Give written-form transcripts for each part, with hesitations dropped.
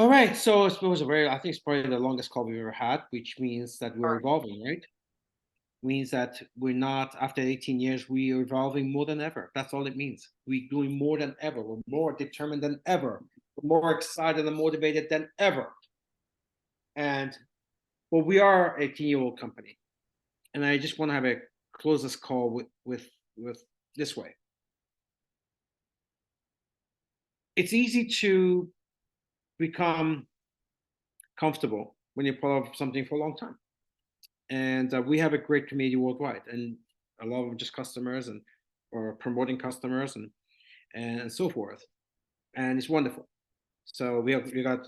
All right, so it was I think it's probably the longest call we've ever had, which means that we're evolving, right? Means that we're not, after 18 years, we are evolving more than ever. That's all it means. We're doing more than ever. We're more determined than ever. We're more excited and motivated than ever. And well, we are a 18-year-old company. And I just want to have a close this call with this way. It's easy to become comfortable when you pull off something for a long time. And we have a great community worldwide, and a lot of just customers and or promoting customers and so forth, and it's wonderful. So we got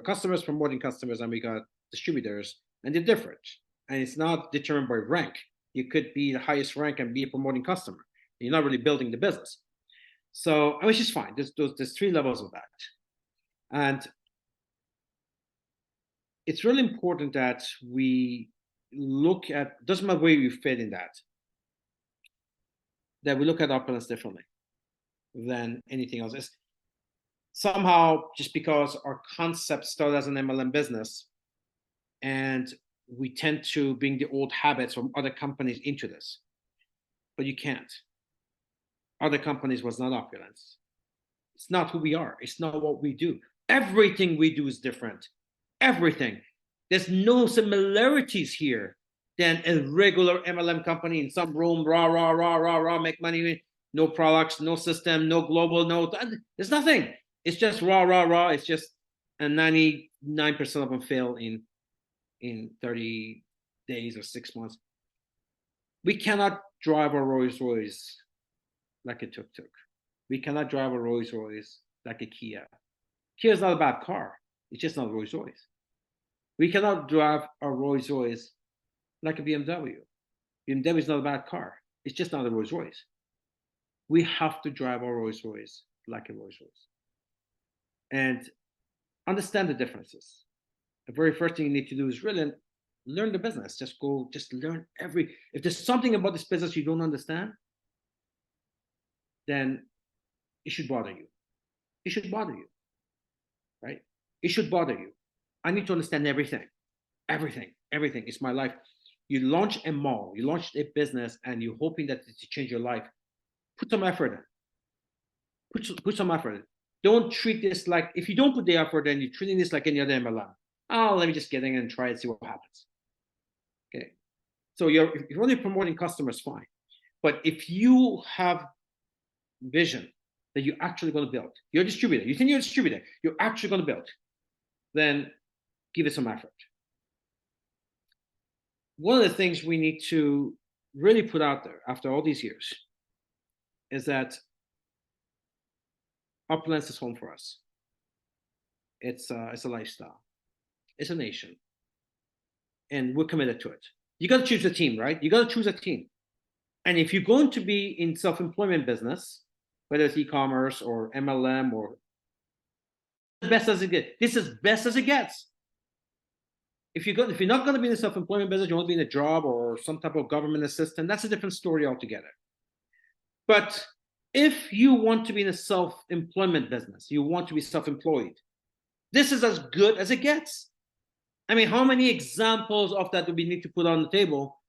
customers promoting customers, and we got distributors, and they're different, and it's not determined by rank. You could be the highest rank and be a promoting customer. You're not really building the business. So which is fine. There's three levels of that, and it's really important that we look at, doesn't matter where you fit in that we look at Opulence differently than anything else. It's somehow just because our concept started as an MLM business, and we tend to bring the old habits from other companies into this, but you can't. Other companies was not Opulence. It's not who we are. It's not what we do. Everything we do is different. Everything. There's no similarities here than a regular MLM company in some room, rah, make money, no products, no system, no global, no, there's nothing. It's just rah. It's just, and 99% of them fail in 30 days or 6 months. We cannot drive a Rolls Royce like a tuk-tuk. We cannot drive a Rolls Royce like a Kia. Kia is not a bad car. It's just not a Rolls Royce. We cannot drive a Rolls Royce like a BMW. BMW is not a bad car. It's just not a Rolls Royce. We have to drive our Rolls Royce like a Rolls Royce. And understand the differences. The very first thing you need to do is really learn the business. Just learn if there's something about this business you don't understand, then it should bother you. It should bother you, right? It should bother you. I need to understand everything. Everything. It's my life. You launch a mall, you launch a business, and you're hoping that it to change your life. Put some effort in. Put some effort in. Don't treat this like, if you don't put the effort in, you're treating this like any other MLM. Oh, let me just get in and try and see what happens. Okay. So if you're only promoting customers, fine. But if you have vision that you're actually going to build, you're a distributor, you think you're a distributor, you're actually going to build, then give it some effort. One of the things we need to really put out there after all these years is that Opulence is home for us. It's a lifestyle. It's a nation. And we're committed to it. You got to choose a team, right? You got to choose a team. And if you're going to be in self-employment business, whether it's e-commerce or MLM or best as it gets, this is best as it gets. If you're not going to be in the self-employment business, you want to be in a job or some type of government assistant, that's a different story altogether. But if you want to be in a self-employment business, you want to be self-employed, this is as good as it gets. I mean, how many examples of that do we need to put on the table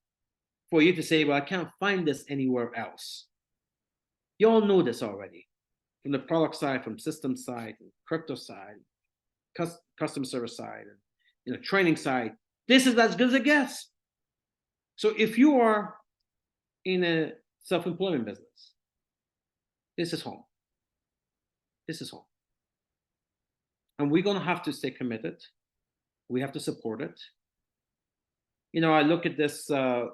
for you to say, well, I can't find this anywhere else? You all know this already, from the product side, from system side, crypto side, customer service side, and training side. This is as good as it gets. So if you are in a self-employment business, this is home. This is home. And we're going to have to stay committed. We have to support it. I look at this, I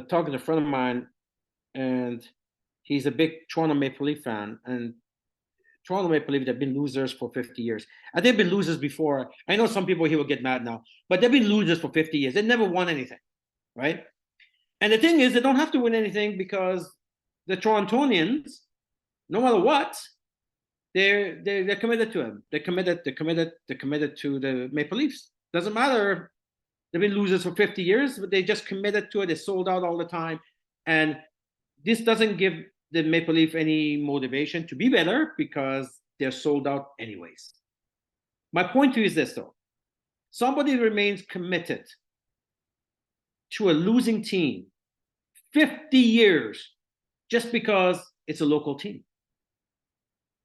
talked to a friend of mine, and he's a big Toronto Maple Leaf fan. And Toronto Maple Leaf, they've been losers for 50 years. And they've been losers before. I know some people here will get mad now, but they've been losers for 50 years. They never won anything, right? And the thing is, they don't have to win anything because the Torontonians, no matter what, they're committed to him. They're committed to the Maple Leafs. Doesn't matter. They've been losers for 50 years, but they just committed to it. They sold out all the time. And this doesn't give the Maple Leaf any motivation to be better because they're sold out anyways. My point to you is this, though. Somebody remains committed to a losing team 50 years just because it's a local team.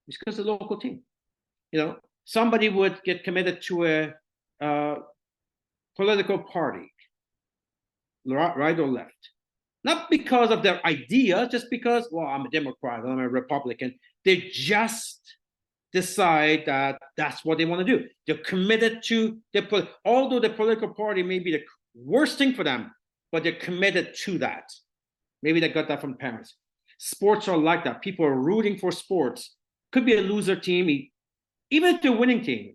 It's because it's a local team. Somebody would get committed to a political party, right or left. Not because of their idea, just because, well, I'm a Democrat, I'm a Republican. They just decide that that's what they want to do. They're committed to although the political party may be the worst thing for them, but they're committed to that. Maybe they got that from parents. Sports are like that. People are rooting for sports. Could be a loser team, even if they're a winning team.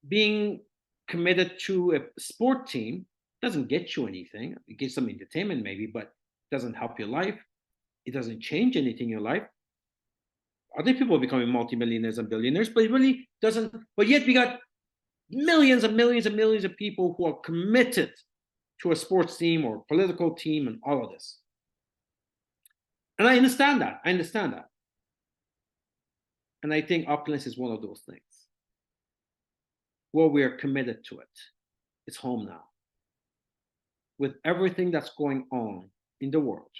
Being committed to a sport team doesn't get you anything. It gives some entertainment maybe, but it doesn't help your life. It doesn't change anything in your life. Other people are becoming multimillionaires and billionaires, but it really doesn't. But yet we got millions and millions and millions of people who are committed to a sports team or political team and all of this. And I understand that. And I think Opulence is one of those things. Well, we are committed to it. It's home now. With everything that's going on in the world,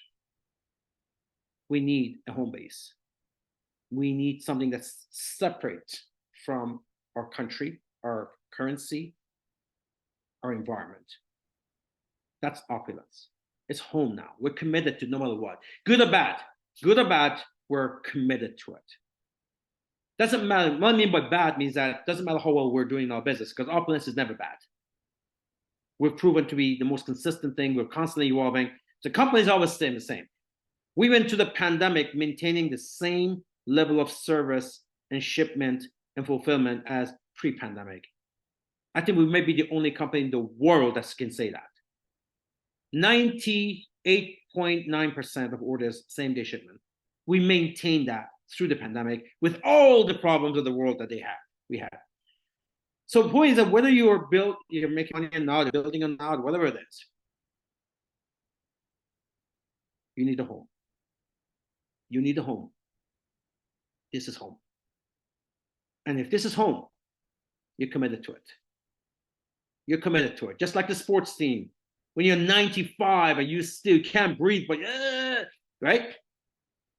we need a home base. We need something that's separate from our country, our currency, our environment. That's Opulence. It's home now. We're committed to no matter what. Good or bad, we're committed to it. Doesn't matter. What I mean by bad means that it doesn't matter how well we're doing in our business, because Opulence is never bad. We've proven to be the most consistent thing. We're constantly evolving. The company is always staying the same. We went to the pandemic maintaining the same level of service and shipment and fulfillment as pre-pandemic. I think we may be the only company in the world that can say that. 98.9% of orders, same day shipment. We maintained that through the pandemic with all the problems of the world that we had. So the point is that whether you're making money or not, building or not, whatever it is, you need a home. You need a home. This is home. And if this is home, you're committed to it. You're committed to it. Just like the sports team. When you're 95 and you still can't breathe, but right?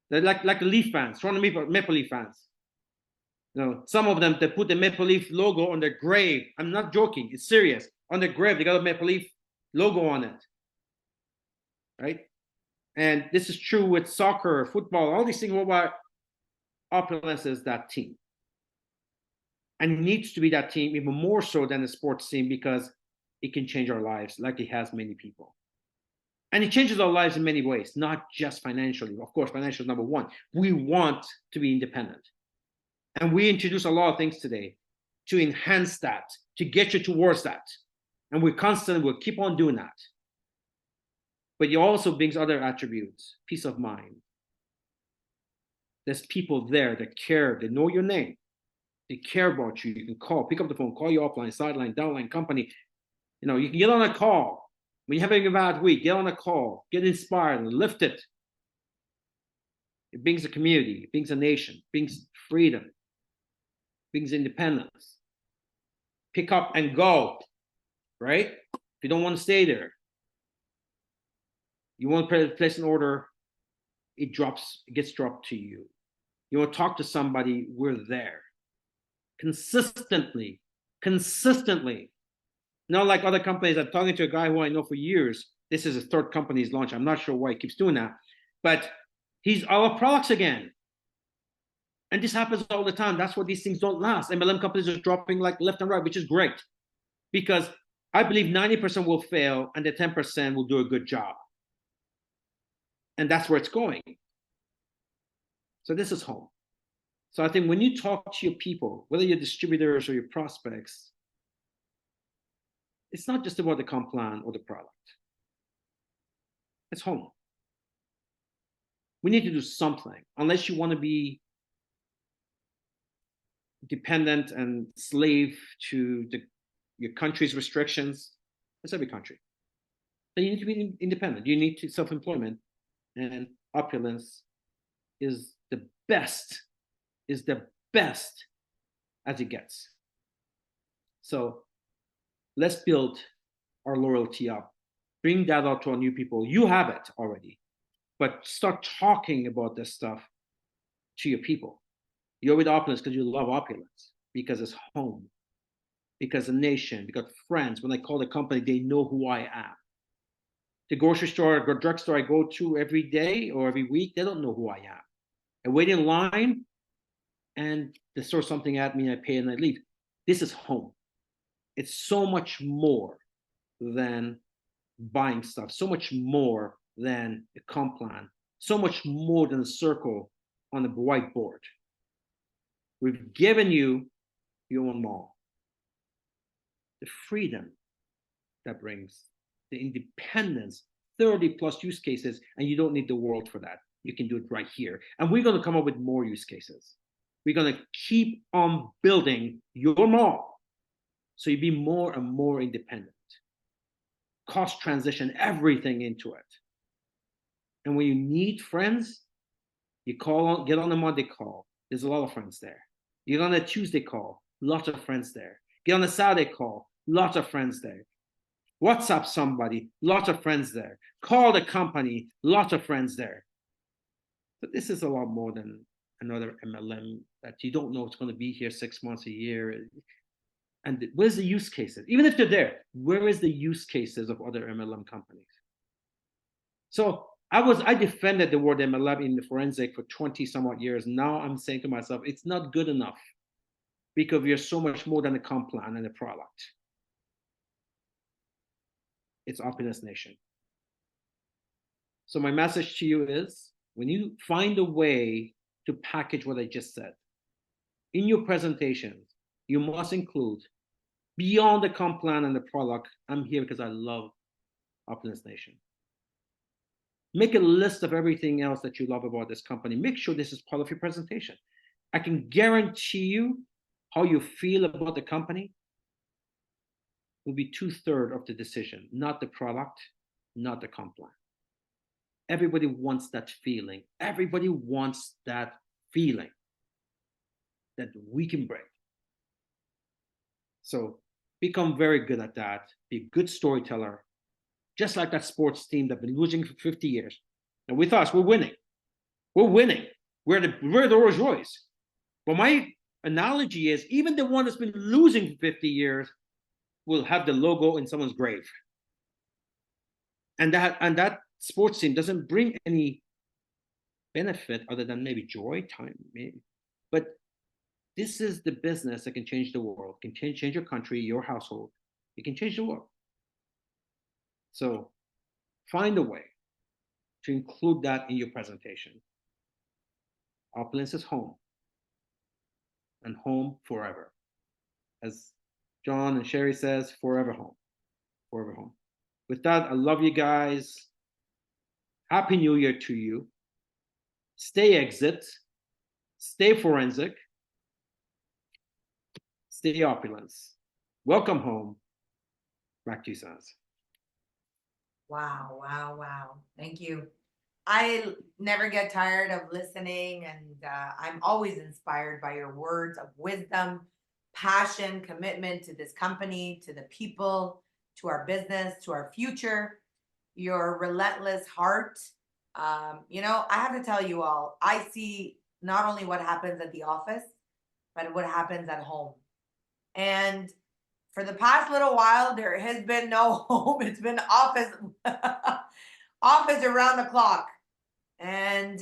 They're like the Leaf fans, Toronto Maple Leaf fans. Some of them, they put the Maple Leaf logo on their grave. I'm not joking. It's serious. On their grave, they got a Maple Leaf logo on it. Right? And this is true with soccer, football, all these things. What Opulence is that team. And it needs to be that team even more so than the sports team, because it can change our lives like it has many people. And it changes our lives in many ways, not just financially. Of course, financial is number one. We want to be independent. And we introduce a lot of things today to enhance that, to get you towards that. And we'll keep on doing that. But it also brings other attributes, peace of mind. There's people there that care, they know your name. They care about you. You can call, pick up the phone, call your upline, sideline, downline company. You can get on a call. When you're having a bad week, get on a call, get inspired and lift it. It brings a community, it brings a nation, it brings freedom, it brings independence. Pick up and go, right? If you don't want to stay there, you want to place an order, it gets dropped to you. You want to talk to somebody, we're there. Consistently. Not like other companies. I'm talking to a guy who I know for years. This is his third company he's launched. I'm not sure why he keeps doing that, but he's our products again. And this happens all the time. That's why these things don't last. MLM companies are dropping like left and right, which is great, because I believe 90% will fail and the 10% will do a good job. And that's where it's going. So this is home. So I think when you talk to your people, whether your distributors or your prospects, it's not just about the comp plan or the product. It's home. We need to do something, unless you want to be dependent and slave to your country's restrictions. That's every country. Then you need to be independent. You need to self-employment, and Opulence is the best as it gets. So let's build our loyalty up. Bring that out to our new people. You have it already, but start talking about this stuff to your people. You're with Opulence because you love Opulence, because it's home, because the nation, because friends. When I call the company, they know who I am. The grocery store or drugstore I go to every day or every week, they don't know who I am. I wait in line and they throw something at me, I pay and I leave. This is home. It's so much more than buying stuff, so much more than a comp plan, so much more than a circle on a whiteboard. We've given you your own mall. The freedom that brings, the independence, 30 plus use cases, and you don't need the world for that. You can do it right here. And we're going to come up with more use cases. We're going to keep on building your mall so you be more and more independent. Cost transition everything into it. And when you need friends, you call, get on a Monday call. There's a lot of friends there. You get on a Tuesday call, lots of friends there. Get on a Saturday call, lots of friends there. WhatsApp somebody, lots of friends there. Call the company, lots of friends there. But this is a lot more than another MLM that you don't know it's going to be here 6 months, a year. And where's the use cases? Even if they're there, where is the use cases of other MLM companies? So I defended the word MLM in the forensic for 20 some odd years. Now I'm saying to myself, it's not good enough because we are so much more than a comp plan and a product. It's Opulence Nation. So my message to you is, when you find a way to package what I just said in your presentations, you must include, beyond the comp plan and the product, I'm here because I love Opulence Nation. Make a list of everything else that you love about this company. Make sure this is part of your presentation. I can guarantee you how you feel about the company will be 2/3 of the decision, not the product, not the comp plan. Everybody wants that feeling. Everybody wants that feeling that we can bring. So become very good at that. Be a good storyteller, just like that sports team that's been losing for 50 years. And with us, we're winning. We're winning. We're the Rolls Royce. But my analogy is, even the one that's been losing for 50 years will have the logo in someone's grave. And that sports team doesn't bring any benefit other than maybe joy, time, maybe. But this is the business that can change the world, can change your country, your household. It can change the world. So find a way to include that in your presentation. Opulence is home, and home forever. As John and Sherry says, forever home, forever home. With that, I love you guys. Happy New Year to you. Stay exit, stay forensic, stay opulence. Welcome home. Back to you, Sans. Wow, wow, wow. Thank you. I never get tired of listening, and I'm always inspired by your words of wisdom, passion, commitment to this company, to the people, to our business, to our future, your relentless heart. I have to tell you all, I see not only what happens at the office, but what happens at home. And for the past little while, there has been no home. It's been office, office around the clock. And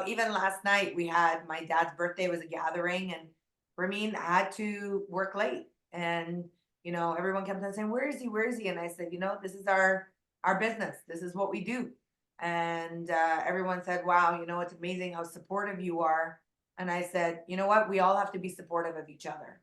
even last night we had my dad's birthday was a gathering, and Ramin had to work late. And everyone kept on saying, "Where is he? Where is he?" And I said, "This is our business. This is what we do." And everyone said, "Wow, it's amazing how supportive you are." And I said, "You know what? We all have to be supportive of each other."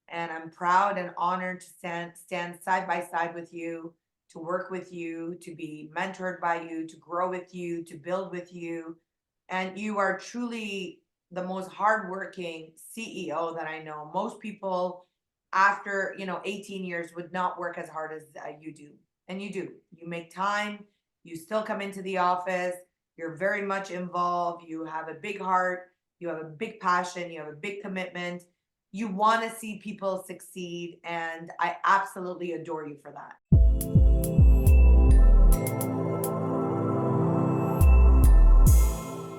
And I'm proud and honored to stand side by side with you, to work with you, to be mentored by you, to grow with you, to build with you. And you are truly the most hardworking CEO that I know. Most people, after 18 years, would not work as hard as you do, and you do. You make time. You still come into the office. You're very much involved. You have a big heart. You have a big passion. You have a big commitment. You want to see people succeed, and I absolutely adore you for that.